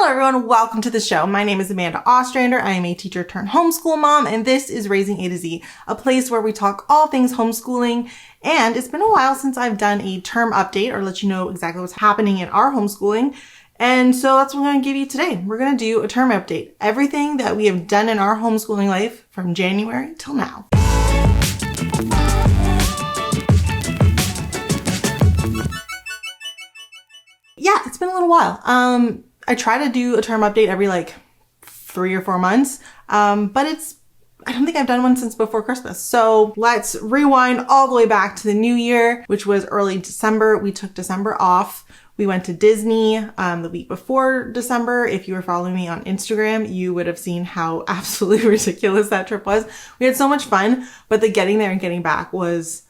Hello everyone, welcome to the show. My name is Amanda Ostrander. I am a teacher-turned-homeschool mom, and this is Raising A to Z, a place where we talk all things homeschooling. And it's been a while since I've done a term update or let you know exactly what's happening in our homeschooling. And so that's what I'm going to give you today. We're going to do a term update. Everything that we have done in our homeschooling life from January till now. Yeah, it's been a little while. I try to do a term update every 3 or 4 months, but I don't think I've done one since before Christmas. So let's rewind all the way back to the new year, which was early December. We took December off. We went to Disney the week before December. If you were following me on Instagram, you would have seen how absolutely ridiculous that trip was. We had so much fun, but the getting there and getting back was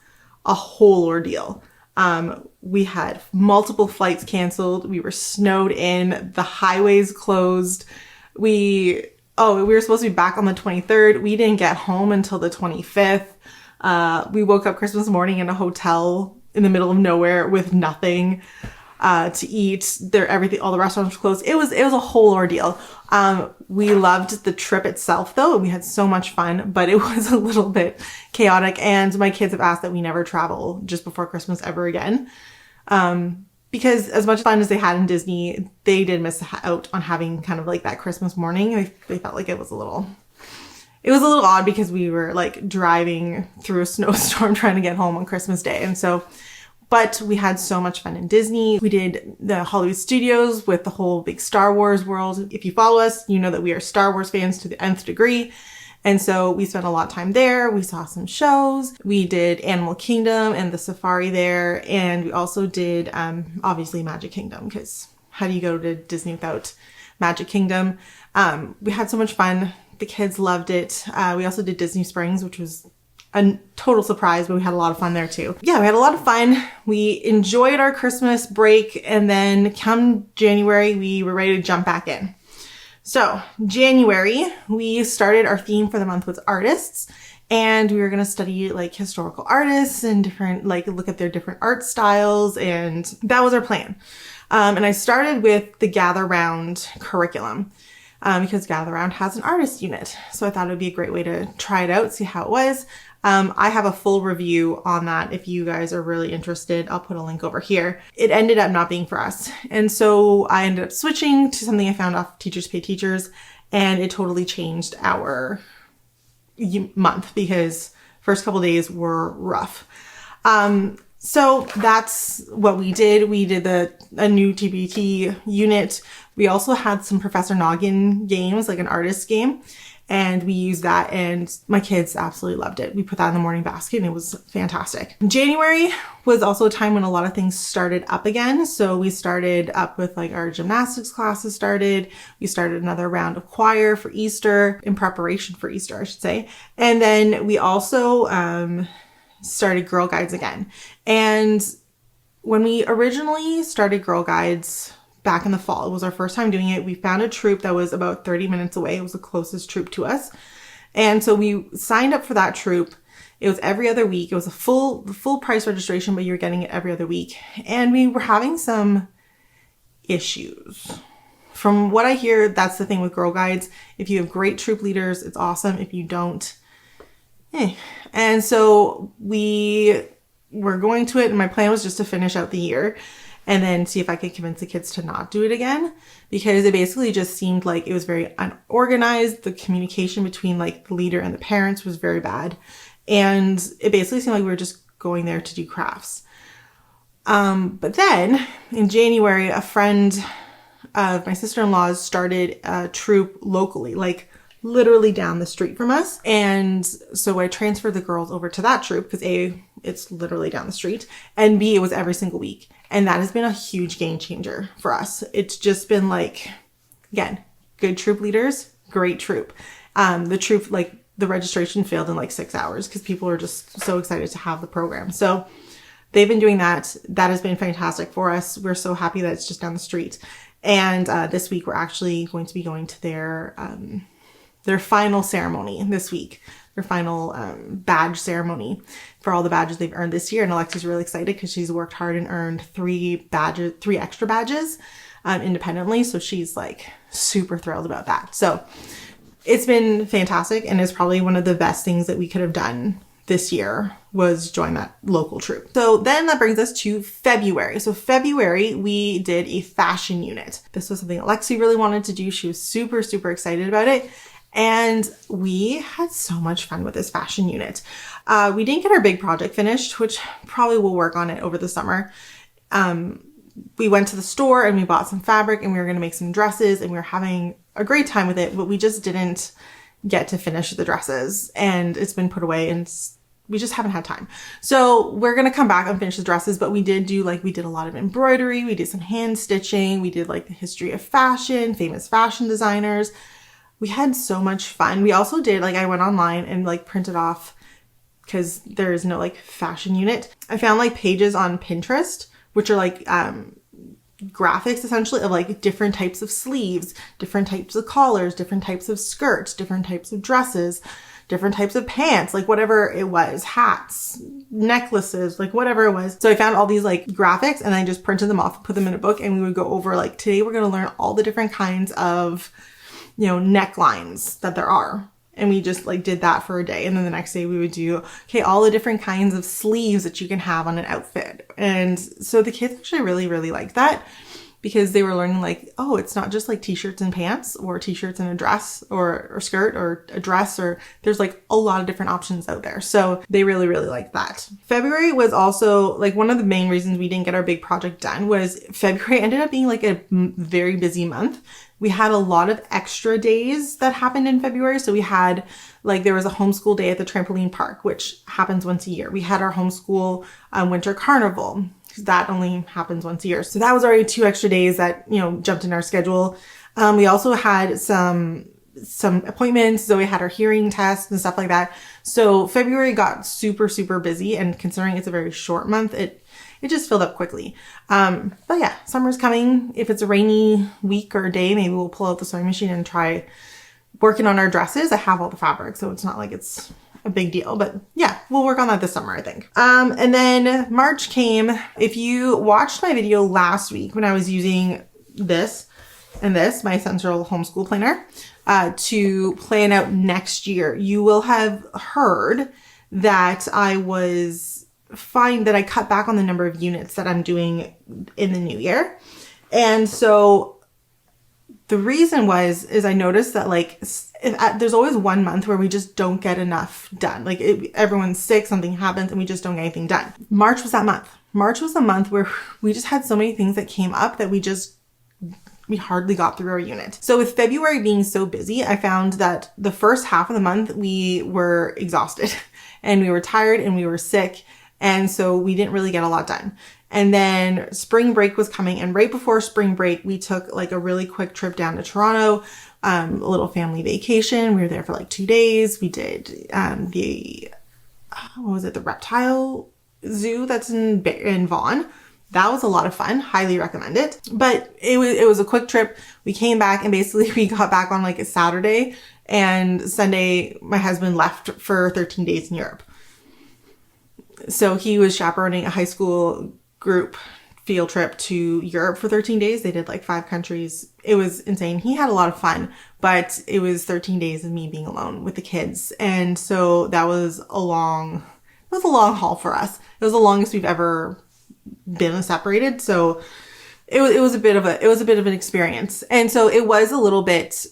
a whole ordeal. We had multiple flights canceled. We were snowed in. The highways closed. We were supposed to be back on the 23rd. We didn't get home until the 25th. We woke up Christmas morning in a hotel in the middle of nowhere with nothing to eat. All the restaurants were closed. It was a whole ordeal. We loved the trip itself though. We had so much fun, but it was a little bit chaotic, and my kids have asked that we never travel just before Christmas ever again. Because as much fun as they had in Disney, they did miss out on having kind of that Christmas morning. They felt like it was a little odd because we were driving through a snowstorm trying to get home on Christmas Day. But we had so much fun in Disney. We did the Hollywood Studios with the whole big Star Wars world. If you follow us, you know that we are Star Wars fans to the nth degree. And so we spent a lot of time there. We saw some shows. We did Animal Kingdom and the safari there. And we also did, obviously Magic Kingdom, because how do you go to Disney without Magic Kingdom? We had so much fun. The kids loved it. We also did Disney Springs, which was a total surprise, but we had a lot of fun there too. Yeah, we had a lot of fun. We enjoyed our Christmas break, and then come January, we were ready to jump back in. So January, we started our theme for the month was artists, and we were going to study historical artists and different, look at their different art styles. And that was our plan. And I started with the Gather Round curriculum, because Gather Round has an artist unit. So I thought it would be a great way to try it out, see how it was. I have a full review on that. If you guys are really interested, I'll put a link over here. It ended up not being for us. And so I ended up switching to something I found off Teachers Pay Teachers, and it totally changed our month because first couple days were rough. So that's what we did. We did a new TPT unit. We also had some Professor Noggin games, an artist game. And we used that, and my kids absolutely loved it. We put that in the morning basket, and it was fantastic. January was also a time when a lot of things started up again. So we started up with our gymnastics classes started. We started another round of choir for Easter, in preparation for Easter, I should say. And then we also started Girl Guides again. And when we originally started Girl Guides back in the fall, it was our first time doing it. We found a troop that was about 30 minutes away. It was the closest troop to us. And so we signed up for that troop. It was every other week. It was a full price registration, but you're getting it every other week. And we were having some issues. From what I hear, that's the thing with Girl Guides. If you have great troop leaders, it's awesome. If you don't, And so we were going to it, and my plan was just to finish out the year and then see if I could convince the kids to not do it again, because it basically just seemed like it was very unorganized. The communication between the leader and the parents was very bad. And it basically seemed like we were just going there to do crafts. But then in January, a friend of my sister-in-law's started a troop locally, literally down the street from us. And so I transferred the girls over to that troop because A, it's literally down the street, and B, it was every single week. And that has been a huge game changer for us. It's just been again, good troop leaders, great troop. The troop, the registration failed in 6 hours because people are just so excited to have the program. So they've been doing that. That has been fantastic for us. We're so happy that it's just down the street. And this week we're actually going to be going to their final ceremony this week, their final badge ceremony for all the badges they've earned this year. And Alexi's really excited because she's worked hard and earned 3 extra badges independently. So she's like super thrilled about that. So it's been fantastic, and it's probably one of the best things that we could have done this year was join that local troop. So then that brings us to February. So February, we did a fashion unit. This was something Alexi really wanted to do. She was super, super excited about it. And we had so much fun with this fashion unit. We didn't get our big project finished, which probably we'll work on it over the summer. We went to the store and we bought some fabric and we were going to make some dresses and we were having a great time with it, but we just didn't get to finish the dresses and it's been put away and we just haven't had time. So we're going to come back and finish the dresses, but we did a lot of embroidery. We did some hand stitching. We did like the history of fashion, famous fashion designers. We had so much fun. We also did, like, I went online and like printed off, because there is no like fashion unit. I found like pages on Pinterest, which are like graphics essentially of like different types of sleeves, different types of collars, different types of skirts, different types of dresses, different types of pants, like whatever it was, hats, necklaces, like whatever it was. So I found all these like graphics and I just printed them off, put them in a book, and we would go over like, today we're going to learn all the different kinds of, you know, necklines that there are. And we just like did that for a day. And then the next day we would do, okay, all the different kinds of sleeves that you can have on an outfit. And so the kids actually really, really liked that, because they were learning like, oh, it's not just like t-shirts and pants or t-shirts and a dress or skirt or a dress, or there's like a lot of different options out there. So they really, really liked that. February was also like one of the main reasons we didn't get our big project done was February ended up being like a very busy month. We had a lot of extra days that happened in February. So we had like, there was a homeschool day at the trampoline park, which happens once a year. We had our homeschool winter carnival. That only happens once a year. So that was already 2 extra days that, you know, jumped in our schedule. We also had some appointments. So we had our hearing test and stuff like that. So February got super, super busy, and considering it's a very short month, it just filled up quickly. But yeah, summer's coming. If it's a rainy week or day, maybe we'll pull out the sewing machine and try working on our dresses. I have all the fabric, so it's not like it's a big deal, but yeah, we'll work on that this summer, I think. And then March came. If you watched my video last week when I was using this and this, my Central Homeschool Planner, to plan out next year, you will have heard that I cut back on the number of units that I'm doing in the new year. And so the reason is I noticed that like there's always 1 month where we just don't get enough done. Like everyone's sick, something happens, and we just don't get anything done. March was that month. March was the month where we just had so many things that came up that we hardly got through our unit. So with February being so busy, I found that the first half of the month we were exhausted and we were tired and we were sick. And so we didn't really get a lot done. And then spring break was coming, and right before spring break, we took like a really quick trip down to Toronto, a little family vacation. We were there for like 2 days. We did the reptile zoo that's in Vaughan. That was a lot of fun. Highly recommend it. But it was a quick trip. We came back and basically we got back on like a Saturday, and Sunday my husband left for 13 days in Europe. So he was chaperoning a high school group field trip to Europe for 13 days. They did like 5 countries. It was insane. He had a lot of fun, but it was 13 days of me being alone with the kids. And so that was a long haul for us. It was the longest we've ever been separated. So it was a bit of an experience. And so it was a little bit,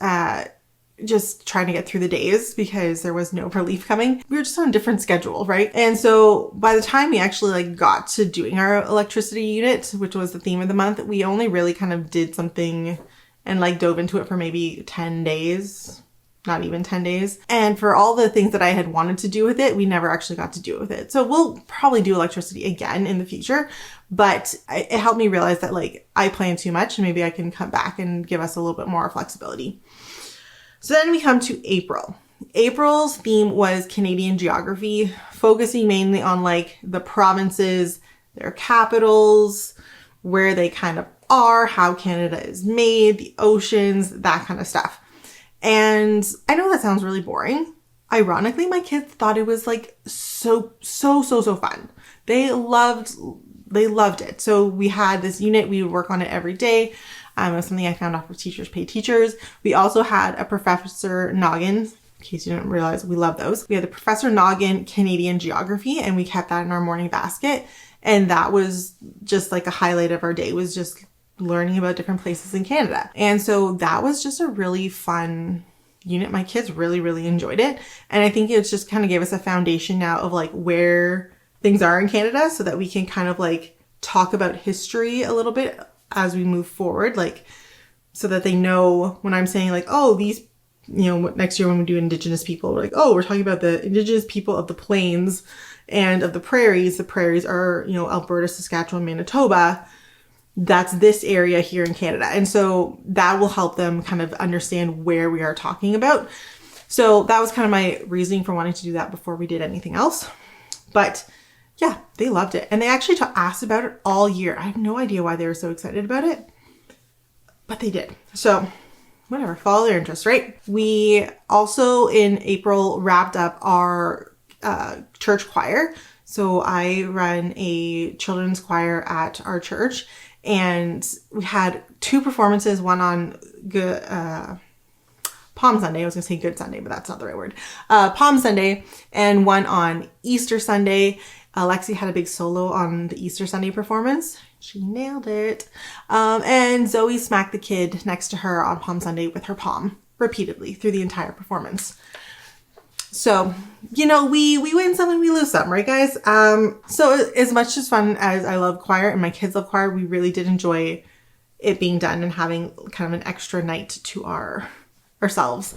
just trying to get through the days because there was no relief coming. We were just on a different schedule, right? And so by the time we actually like got to doing our electricity unit, which was the theme of the month, we only really kind of did something and like dove into it for maybe 10 days, not even 10 days. And for all the things that I had wanted to do with it, we never actually got to do it with it. So we'll probably do electricity again in the future, but it helped me realize that like I plan too much and maybe I can come back and give us a little bit more flexibility. So then we come to April. April's theme was Canadian geography, focusing mainly on like the provinces, their capitals, where they kind of are, how Canada is made, the oceans, that kind of stuff. And I know that sounds really boring. Ironically, my kids thought it was like so fun. They loved it. So we had this unit, we would work on it every day. It was something I found off of Teachers Pay Teachers. We also had a Professor Noggin. In case you didn't realize, we love those. We had the Professor Noggin Canadian Geography, and we kept that in our morning basket. And that was just like a highlight of our day, was just learning about different places in Canada. And so that was just a really fun unit. My kids really, really enjoyed it. And I think it's just kind of gave us a foundation now of like where things are in Canada, so that we can kind of like talk about history a little bit as we move forward, like so that they know when I'm saying like, oh, these, you know, next year when we do Indigenous people, we're like, oh, we're talking about the Indigenous people of the plains and of the prairies. The prairies are, you know, Alberta, Saskatchewan, Manitoba. That's this area here in Canada. And so that will help them kind of understand where we are talking about. So that was kind of my reasoning for wanting to do that before we did anything else. But yeah, they loved it. And they actually asked about it all year. I have no idea why they were so excited about it, but they did. So whatever, follow their interest, right? We also in April wrapped up our church choir. So I run a children's choir at our church, and we had 2 performances, one on Palm Sunday. I was going to say Good Sunday, but that's not the right word. Palm Sunday, and one on Easter Sunday. Lexi had a big solo on the Easter Sunday performance. She nailed it. And Zoe smacked the kid next to her on Palm Sunday with her palm repeatedly through the entire performance. So, you know, we win some and we lose some, right, guys? So as much as fun as I love choir and my kids love choir, we really did enjoy it being done and having kind of an extra night to ourselves.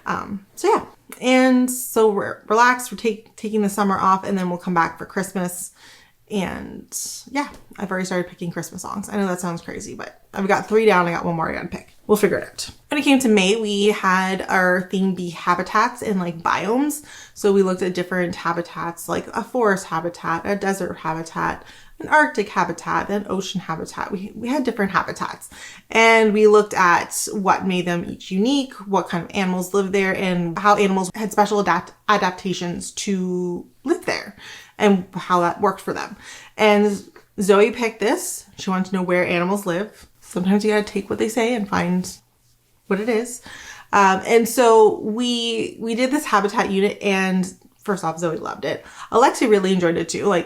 So yeah, and so we're relaxed. We're taking the summer off, and then we'll come back for Christmas. And yeah, I've already started picking Christmas songs. I know that sounds crazy, but I've got 3 down. I got 1 more I gotta pick. We'll figure it out. When it came to May, we had our theme be habitats and like biomes. So we looked at different habitats, like a forest habitat, a desert habitat, an Arctic habitat, an ocean habitat. We had different habitats, and we looked at what made them each unique, what kind of animals live there, and how animals had special adaptations to live there and how that worked for them. And Zoe picked this. She wanted to know where animals live. Sometimes you gotta take what they say and find what it is. And so we did this habitat unit, and first off, Zoe loved it. Alexi really enjoyed it too.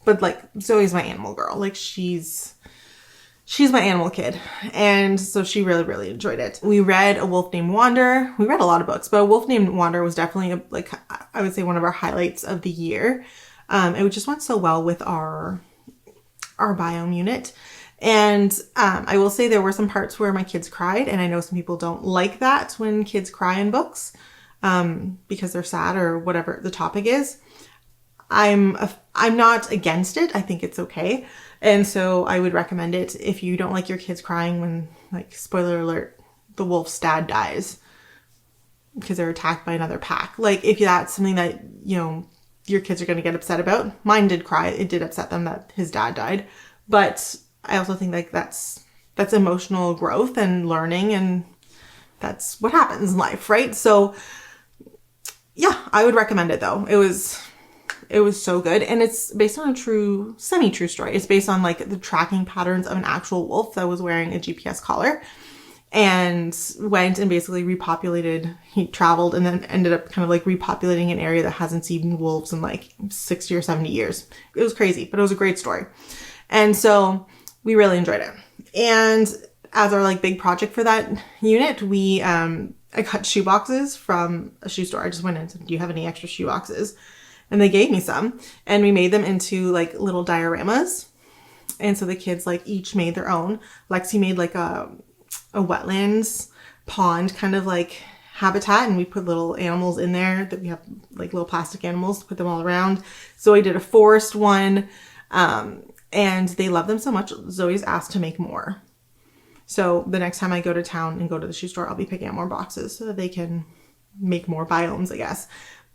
But Zoe's my animal girl. Like she's my animal kid. And so she really, really enjoyed it. We read A Wolf Named Wander. We read a lot of books, but A Wolf Named Wander was definitely I would say one of our highlights of the year. It just went so well with our biome unit. And I will say there were some parts where my kids cried, and I know some people don't like that when kids cry in books because they're sad or whatever the topic is. I'm not against it. I think it's okay. And so I would recommend it if you don't like your kids crying when, like, spoiler alert, the wolf's dad dies because they're attacked by another pack. Like, if that's something that, you know, your kids are going to get upset about. Mine did cry. It did upset them that his dad died. But I also think like that's emotional growth and learning, and that's what happens in life, right? So yeah, I would recommend it though. It was so good, and it's based on a semi-true story. It's based on like the tracking patterns of an actual wolf that was wearing a GPS collar and went and basically repopulated. He traveled and then ended up kind of like repopulating an area that hasn't seen wolves in like 60 or 70 years. It was crazy, but it was a great story. And so we really enjoyed it. And as our like big project for that unit, I cut shoe boxes from a shoe store. I just went in and said, do you have any extra shoe boxes? And they gave me some, and we made them into like little dioramas. And so the kids like each made their own. Lexi made like a wetlands pond kind of like habitat, and we put little animals in there that we have like little plastic animals, put them all around. Zoe did a forest one, and they love them so much. Zoe's asked to make more. So the next time I go to town and go to the shoe store, I'll be picking up more boxes so that they can make more biomes, I guess.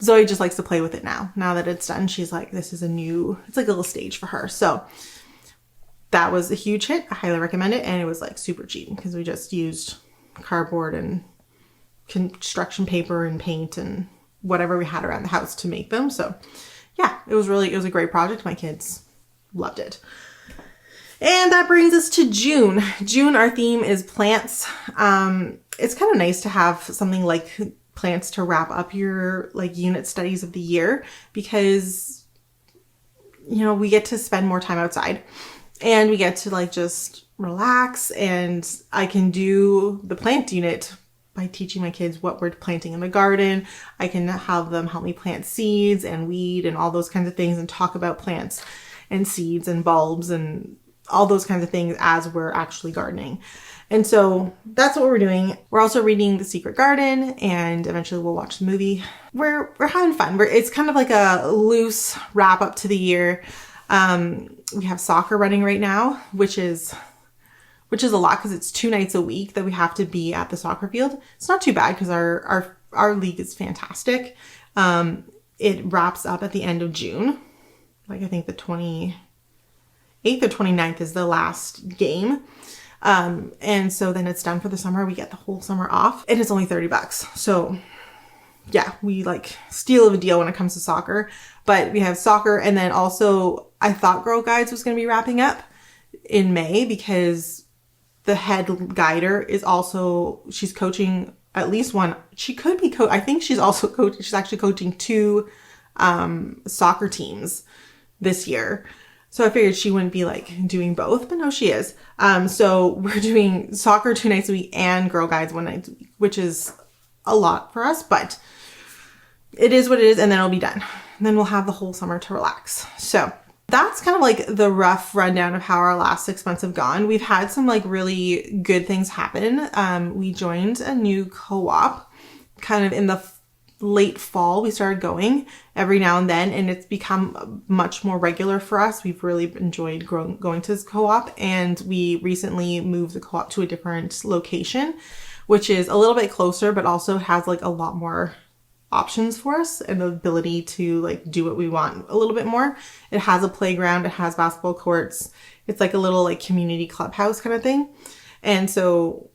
Zoe just likes to play with it now. Now that it's done, she's like, it's like a little stage for her. So that was a huge hit. I highly recommend it. And it was like super cheap because we just used cardboard and construction paper and paint and whatever we had around the house to make them. So yeah, it was a great project. My kids loved it. And that brings us to June. June, our theme is plants. It's kind of nice to have something like plants to wrap up your like unit studies of the year, because, you know, we get to spend more time outside and we get to like just relax, and I can do the plant unit by teaching my kids what we're planting in the garden. I can have them help me plant seeds and weed and all those kinds of things and talk about plants and seeds and bulbs and all those kinds of things as we're actually gardening. And so that's what we're doing. We're also reading The Secret Garden, and eventually we'll watch the movie. We're having fun. It's kind of like a loose wrap up to the year. We have soccer running right now, which is a lot because it's 2 nights a week that we have to be at the soccer field. It's not too bad because our league is fantastic. It wraps up at the end of June. Like I think the 28th or 29th is the last game. And so then it's done for the summer. We get the whole summer off, and it's only $30. So yeah, we like steal of a deal when it comes to soccer, but we have soccer. And then also I thought Girl Guides was going to be wrapping up in May because the head guider is also, she's coaching at least one. She could be I think she's also coaching. She's actually coaching 2, soccer teams this year. So I figured she wouldn't be like doing both, but no, she is. So we're doing soccer 2 nights a week and Girl Guides 1 night a week, which is a lot for us, but it is what it is. And then it'll be done. And then we'll have the whole summer to relax. So that's kind of like the rough rundown of how our last 6 months have gone. We've had some like really good things happen. We joined a new co-op kind of in the late fall. We started going every now and then, and it's become much more regular for us. We've really enjoyed going to this co-op, and we recently moved the co-op to a different location, which is a little bit closer, but also has like a lot more options for us and the ability to like do what we want a little bit more. It has a playground, it has basketball courts. It's like a little like community clubhouse kind of thing. And so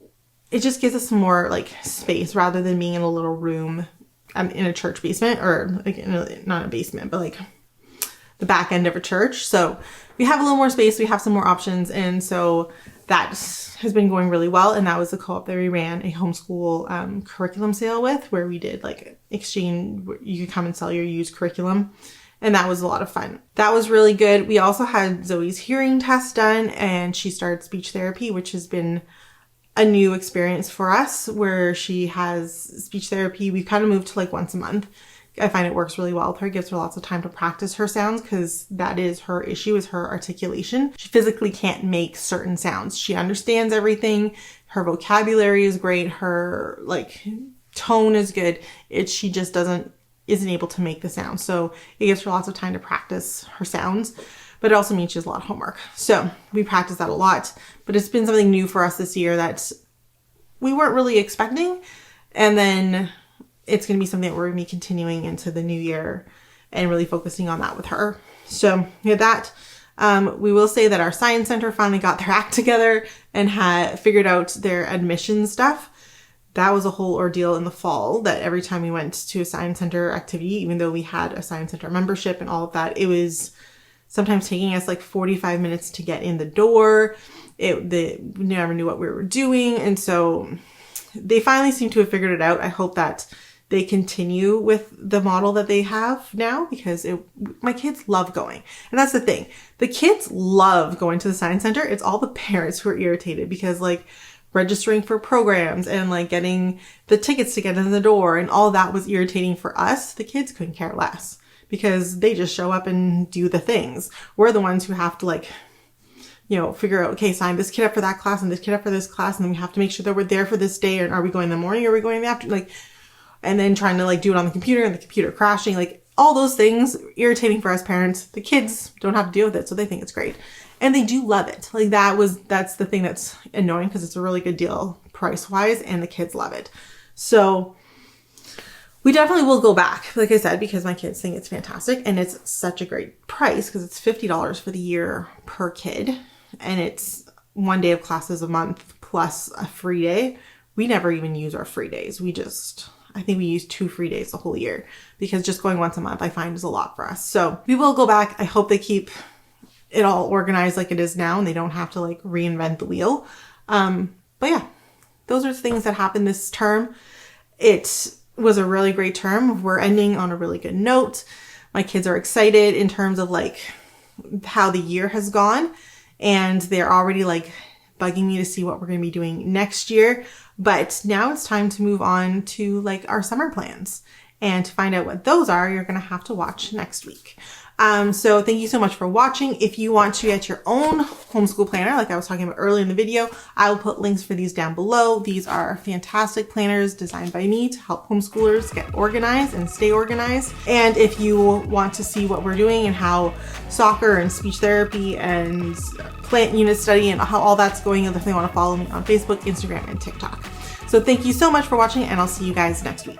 it just gives us some more like space rather than being in a little room in a church basement, or like not a basement, but like the back end of a church. So we have a little more space, we have some more options. And so that has been going really well. And that was the co-op that we ran a homeschool curriculum sale with, where we did like exchange, you could come and sell your used curriculum. And that was a lot of fun. That was really good. We also had Zoe's hearing test done, and she started speech therapy, which has been a new experience for us, where she has speech therapy. We've kind of moved to like once a month. I find it works really well with her. It gives her lots of time to practice her sounds, because that is her issue, is her articulation. She physically can't make certain sounds. She understands everything. Her vocabulary is great. Her like tone is good. She just isn't able to make the sound. So it gives her lots of time to practice her sounds, but it also means she has a lot of homework. So we practice that a lot, but it's been something new for us this year that we weren't really expecting. And then it's going to be something that we're going to be continuing into the new year and really focusing on that with her. So we had that. We will say that our science center finally got their act together and had figured out their admission stuff. That was a whole ordeal in the fall, that every time we went to a science center activity, even though we had a science center membership and all of that, it was sometimes taking us like 45 minutes to get in the door. We never knew what we were doing. And so they finally seem to have figured it out. I hope that they continue with the model that they have now, because my kids love going. And that's the thing. The kids love going to the science center. It's all the parents who are irritated, because like registering for programs and like getting the tickets to get in the door and all that was irritating for us. The kids couldn't care less, because they just show up and do the things. We're the ones who have to like, figure out, okay, sign this kid up for that class and this kid up for this class. And then we have to make sure that we're there for this day. And are we going in the morning? Or are we going in the afternoon? Like, and then trying to like do it on the computer and the computer crashing, like all those things irritating for us parents. The kids don't have to deal with it. So they think it's great. And they do love it. Like that's the thing that's annoying, because it's a really good deal price wise and the kids love it. So we definitely will go back, like I said, because my kids think it's fantastic and it's such a great price, because it's $50 for the year per kid. And it's 1 day of classes a month plus a free day. We never even use our free days. I think we use 2 free days the whole year, because just going once a month I find is a lot for us. So we will go back. I hope they keep it all organized like it is now and they don't have to like reinvent the wheel. But yeah, those are things that happened this term. It was a really great term. We're ending on a really good note. My kids are excited in terms of like how the year has gone, and they're already like bugging me to see what we're going to be doing next year. But now it's time to move on to like our summer plans, and to find out what those are, you're going to have to watch next week. So thank you so much for watching. If you want to get your own homeschool planner, like I was talking about earlier in the video, I will put links for these down below. These are fantastic planners designed by me to help homeschoolers get organized and stay organized. And if you want to see what we're doing and how soccer and speech therapy and plant unit study and how all that's going, you'll definitely want to follow me on Facebook, Instagram, and TikTok. So thank you so much for watching, and I'll see you guys next week.